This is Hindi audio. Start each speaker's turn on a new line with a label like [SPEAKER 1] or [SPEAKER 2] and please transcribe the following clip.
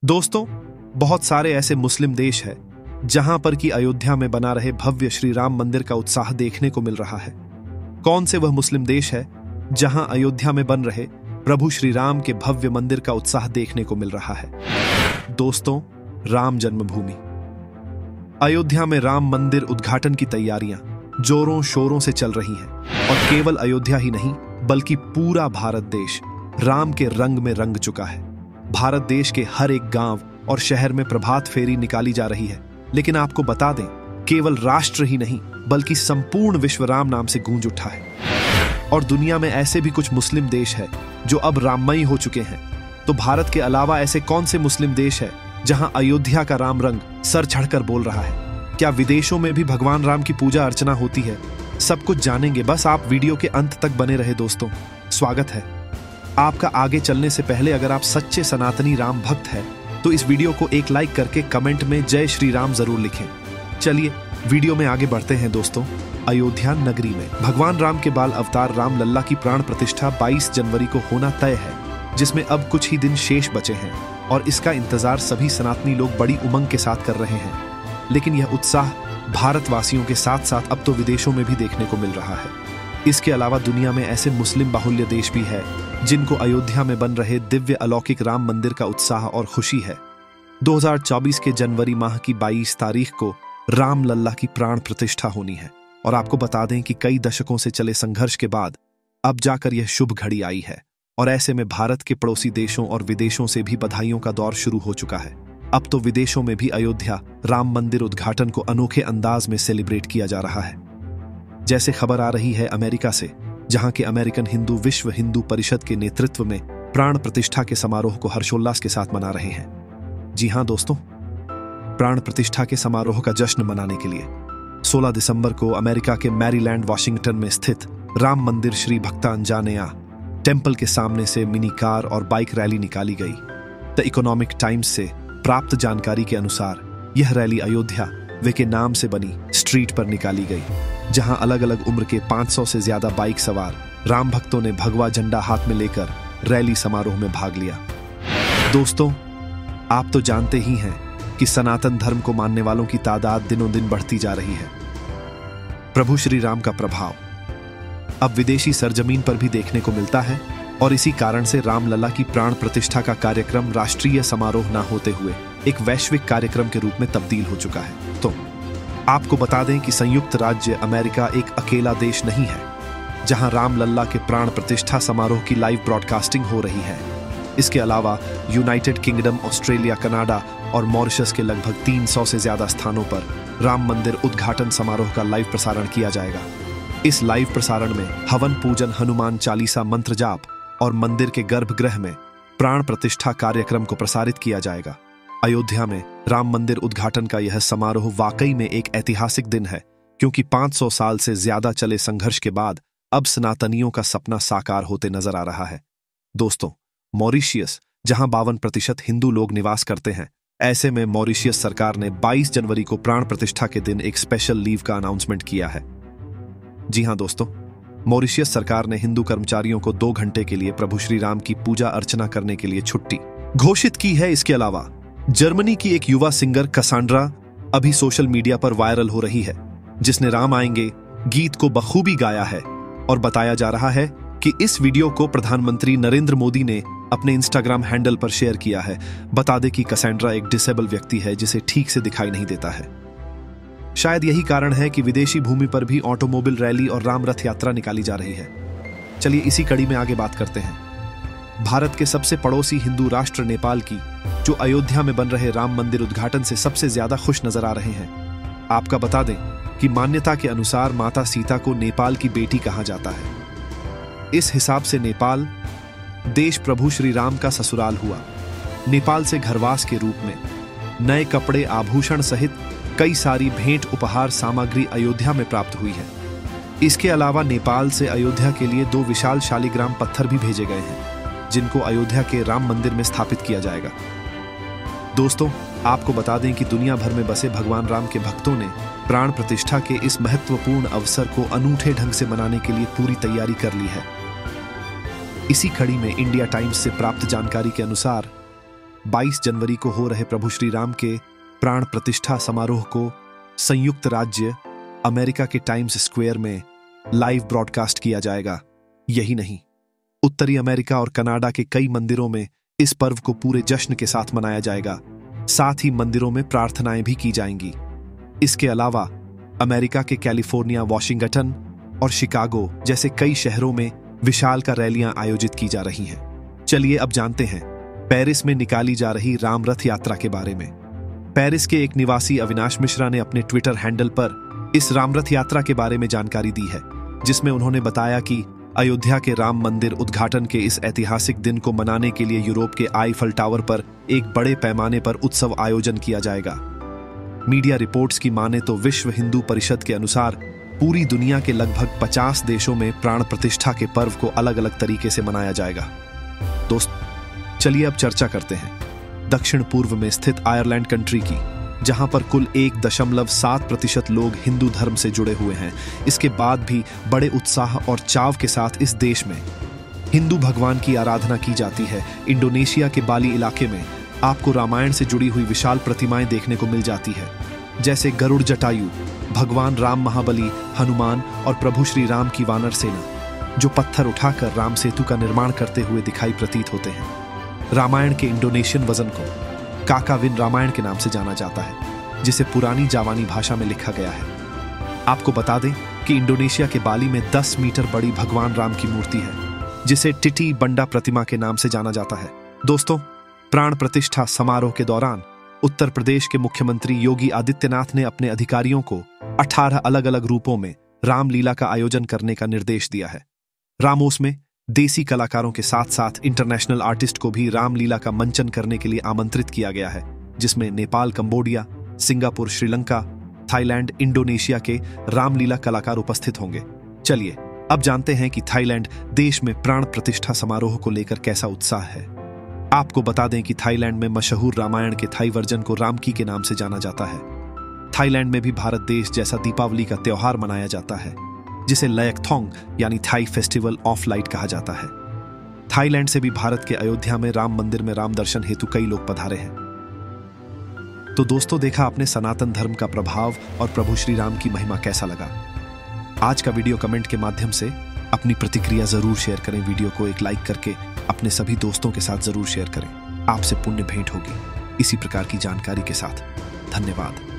[SPEAKER 1] दोस्तों, बहुत सारे ऐसे मुस्लिम देश हैं जहां पर कि अयोध्या में बना रहे भव्य श्री राम मंदिर का उत्साह देखने को मिल रहा है। कौन से वह मुस्लिम देश है जहां अयोध्या में बन रहे प्रभु श्री राम के भव्य मंदिर का उत्साह देखने को मिल रहा है? दोस्तों, राम जन्मभूमि। अयोध्या में राम मंदिर उद्घाटन की तैयारियां जोरों शोरों से चल रही हैं और केवल अयोध्या ही नहीं बल्कि पूरा भारत देश राम के रंग में रंग चुका है। भारत देश के हर एक गांव और शहर में प्रभात फेरी निकाली जा रही है। लेकिन आपको बता दें, केवल राष्ट्र ही नहीं बल्कि संपूर्ण विश्व राम नाम से गूंज उठा है। और दुनिया में ऐसे भी कुछ मुस्लिम देश है जो अब राममयी हो चुके हैं। तो भारत के अलावा ऐसे कौन से मुस्लिम देश है जहां अयोध्या का राम रंग सर चढ़कर बोल रहा है? क्या विदेशों में भी भगवान राम की पूजा अर्चना होती है? सब कुछ जानेंगे, बस आप वीडियो के अंत तक बने रहे। दोस्तों, स्वागत है आपका। आगे चलने से पहले अगर आप सच्चे सनातनी राम भक्त हैं तो इस वीडियो को एक लाइक करके कमेंट में जय श्री राम जरूर लिखें। चलिए वीडियो में आगे बढ़ते हैं। दोस्तों, अयोध्या नगरी में भगवान राम के बाल अवतार राम लल्ला की प्राण प्रतिष्ठा 22 जनवरी को होना तय है, जिसमें अब कुछ ही दिन शेष बचे हैं और इसका इंतजार सभी सनातनी लोग बड़ी उमंग के साथ कर रहे हैं। लेकिन यह उत्साह भारतवासियों के साथ साथ अब तो विदेशों में भी देखने को मिल रहा है। इसके अलावा दुनिया में ऐसे मुस्लिम बाहुल्य देश भी है जिनको अयोध्या में बन रहे दिव्य अलौकिक राम मंदिर का उत्साह और खुशी है। 2024 के जनवरी माह की 22 तारीख को राम लल्ला की प्राण प्रतिष्ठा होनी है। और आपको बता दें कि कई दशकों से चले संघर्ष के बाद अब जाकर यह शुभ घड़ी आई है। और ऐसे में भारत के पड़ोसी देशों और विदेशों से भी बधाइयों का दौर शुरू हो चुका है। अब तो विदेशों में भी अयोध्या राम मंदिर उद्घाटन को अनोखे अंदाज में सेलिब्रेट किया जा रहा है। जैसे खबर आ रही है अमेरिका से, जहां के अमेरिकन हिंदू विश्व हिंदू परिषद के नेतृत्व में प्राण प्रतिष्ठा के समारोह को हर्षोल्लास के साथ मना रहे हैं। जी हां दोस्तों, प्राण प्रतिष्ठा के समारोह का जश्न मनाने के लिए 16 दिसंबर को अमेरिका के मैरीलैंड वाशिंगटन में स्थित राम मंदिर श्री भक्ता अंजानेया टेम्पल के सामने से मिनी कार और बाइक रैली निकाली गई। द इकोनॉमिक टाइम्स से प्राप्त जानकारी के अनुसार यह रैली अयोध्या वे के नाम से बनी स्ट्रीट पर निकाली गई, जहां अलग अलग उम्र के 500 से ज्यादा बाइक सवार राम भक्तों ने भगवा झंडा हाथ में लेकर रैली समारोह में भाग लिया। दोस्तों, आप तो जानते ही हैं कि सनातन धर्म को मानने वालों की तादाद दिनों दिन बढ़ती जा रही है। प्रभु श्री राम का प्रभाव अब विदेशी सरजमीन पर भी देखने को मिलता है और इसी कारण से राम लल्ला की प्राण प्रतिष्ठा का कार्यक्रम राष्ट्रीय समारोह न होते हुए एक वैश्विक कार्यक्रम के रूप में तब्दील हो चुका है। तो आपको बता दें कि संयुक्त राज्य अमेरिका एक अकेला देश नहीं है जहां राम लल्ला के प्राण प्रतिष्ठा समारोह की लाइव ब्रॉडकास्टिंग हो रही है। इसके अलावा यूनाइटेड किंगडम, ऑस्ट्रेलिया, कनाडा और मॉरिशस के लगभग 300 से ज्यादा स्थानों पर राम मंदिर उद्घाटन समारोह का लाइव प्रसारण किया जाएगा। इस लाइव प्रसारण में हवन पूजन, हनुमान चालीसा, मंत्र जाप और मंदिर के गर्भगृह में प्राण प्रतिष्ठा कार्यक्रम को प्रसारित किया जाएगा। अयोध्या में राम मंदिर उद्घाटन का यह समारोह वाकई में एक ऐतिहासिक दिन है, क्योंकि 500 साल से ज्यादा चले संघर्ष के बाद अब सनातनियों का सपना साकार होते नजर आ रहा है। दोस्तों, मॉरिशियस, जहां 52% हिंदू लोग निवास करते हैं, ऐसे में मॉरिशियस सरकार ने 22 जनवरी को प्राण प्रतिष्ठा के दिन एक स्पेशल लीव का अनाउंसमेंट किया है। जी हां दोस्तों, मॉरिशियस सरकार ने हिंदू कर्मचारियों को 2 घंटे के लिए प्रभु श्री राम की पूजा अर्चना करने के लिए छुट्टी घोषित की है। इसके अलावा जर्मनी की एक युवा सिंगर कसांड्रा अभी सोशल मीडिया पर वायरल हो रही है, जिसने राम आएंगे गीत को बखूबी गाया है। और बताया जा रहा है कि इस वीडियो को प्रधानमंत्री नरेंद्र मोदी ने अपने इंस्टाग्राम हैंडल पर शेयर किया है। बता दें कि कसांड्रा एक डिसेबल व्यक्ति है जिसे ठीक से दिखाई नहीं देता है। शायद यही कारण है कि विदेशी भूमि पर भी ऑटोमोबाइल रैली और राम रथ यात्रा निकाली जा रही है। चलिए इसी कड़ी में आगे बात करते हैं भारत के सबसे पड़ोसी हिंदू राष्ट्र नेपाल की, जो अयोध्या में बन रहे राम मंदिर उद्घाटन से सबसे ज्यादा खुश नजर आ रहे हैं। आपका बता दें कि मान्यता के अनुसार माता सीता को नेपाल की बेटी कहा जाता है। इस हिसाब से नेपाल देश प्रभु श्री राम का ससुराल हुआ। नेपाल से घरवास के रूप में नए कपड़े, आभूषण सहित कई सारी भेंट उपहार सामग्री अयोध्या में प्राप्त हुई है। इसके अलावा नेपाल से अयोध्या के लिए 2 विशाल शालिग्राम पत्थर भी भेजे गए हैं, जिनको अयोध्या के राम मंदिर में स्थापित किया जाएगा। दोस्तों, आपको बता दें कि दुनिया भर में बसे भगवान राम के भक्तों ने प्राण प्रतिष्ठा के इस महत्वपूर्ण अवसर को अनूठे ढंग से मनाने के लिए पूरी तैयारी कर ली है। इसी कड़ी में इंडिया टाइम्स से प्राप्त जानकारी के अनुसार 22 जनवरी को हो रहे प्रभु श्री राम के प्राण प्रतिष्ठा समारोह को संयुक्त राज्य अमेरिका के टाइम्स स्क्वायर में लाइव ब्रॉडकास्ट किया जाएगा। यही नहीं, उत्तरी अमेरिका और कनाडा के कई मंदिरों में इस पर्व को पूरे जश्न के साथ मनाया जाएगा। साथ ही मंदिरों में प्रार्थनाएं भी की जाएंगी। इसके अलावा अमेरिका के कैलिफोर्निया, वॉशिंगटन और शिकागो जैसे कई शहरों में विशालकाय रैलियां आयोजित की जा रही हैं। चलिए अब जानते हैं पेरिस में निकाली जा रही राम रथ यात्रा के बारे में। पेरिस के एक निवासी अविनाश मिश्रा ने अपने ट्विटर हैंडल पर इस राम रथ यात्रा के बारे में जानकारी दी है, जिसमें उन्होंने बताया कि अयोध्या के राम मंदिर उद्घाटन के इस ऐतिहासिक दिन को मनाने के लिए यूरोप के आईफल टावर पर एक बड़े पैमाने पर उत्सव आयोजन किया जाएगा। मीडिया रिपोर्ट्स की माने तो विश्व हिंदू परिषद के अनुसार पूरी दुनिया के लगभग 50 देशों में प्राण प्रतिष्ठा के पर्व को अलग अलग तरीके से मनाया जाएगा। दोस्तों, चलिए अब चर्चा करते हैं दक्षिण पूर्व में स्थित आयरलैंड कंट्री की, जहां पर कुल 1.7% लोग हिंदू धर्म से जुड़े हुए हैं। इसके बाद भी बड़े उत्साह और चाव के साथ इस देश में हिंदू भगवान की आराधना की जाती है। इंडोनेशिया के बाली इलाके में आपको रामायण से जुड़ी हुई विशाल प्रतिमाएं देखने को मिल जाती है, जैसे गरुड़ जटायु, भगवान राम, महाबली, हनुमान और प्रभु श्री राम की वानर सेना, जो पत्थर उठाकर राम सेतु का निर्माण करते हुए दिखाई प्रतीत होते हैं। रामायण के इंडोनेशियन वर्जन को काकाविन रामायण के नाम से जाना जाता है, जिसे पुरानी जावानी भाषा में लिखा गया है। आपको बता दें कि इंडोनेशिया के बाली में 10 मीटर बड़ी भगवान राम की मूर्ति है, जिसे टिटी बंडा प्रतिमा के नाम से जाना जाता है। दोस्तों, प्राण प्रतिष्ठा समारोह के दौरान उत्तर प्रदेश के मुख्यमंत्री योगी आदित्यनाथ ने अपने अधिकारियों को 18 अलग अलग रूपों में रामलीला का आयोजन करने का निर्देश दिया है। रामोस में देसी कलाकारों के साथ साथ इंटरनेशनल आर्टिस्ट को भी रामलीला का मंचन करने के लिए आमंत्रित किया गया है, जिसमें Nepal, Cambodia, Singapore, Sri Lanka, Thailand, Indonesia के रामलीला कलाकार उपस्थित होंगे। चलिए अब जानते हैं कि थाईलैंड देश में प्राण प्रतिष्ठा समारोह को लेकर कैसा उत्साह है। आपको बता दें कि थाईलैंड में मशहूर रामायण के थाई वर्जन को रामकी के नाम से जाना जाता है। थाईलैंड में भी भारत देश जैसा दीपावली का त्योहार मनाया जाता है, जिसे लयकथोंग यानी थाई फेस्टिवल ऑफ लाइट कहा जाता है। थाईलैंड से भी भारत के अयोध्या में राम मंदिर में राम दर्शन हेतु कई लोग पधारे हैं। तो दोस्तों, देखा आपने सनातन धर्म का प्रभाव और प्रभु श्री राम की महिमा कैसा लगा। आज का वीडियो कमेंट के माध्यम से अपनी प्रतिक्रिया जरूर शेयर करें। वीडियो को एक लाइक करके अपने सभी दोस्तों के साथ जरूर शेयर करें। आपसे पुण्य भेंट होगी इसी प्रकार की जानकारी के साथ। धन्यवाद।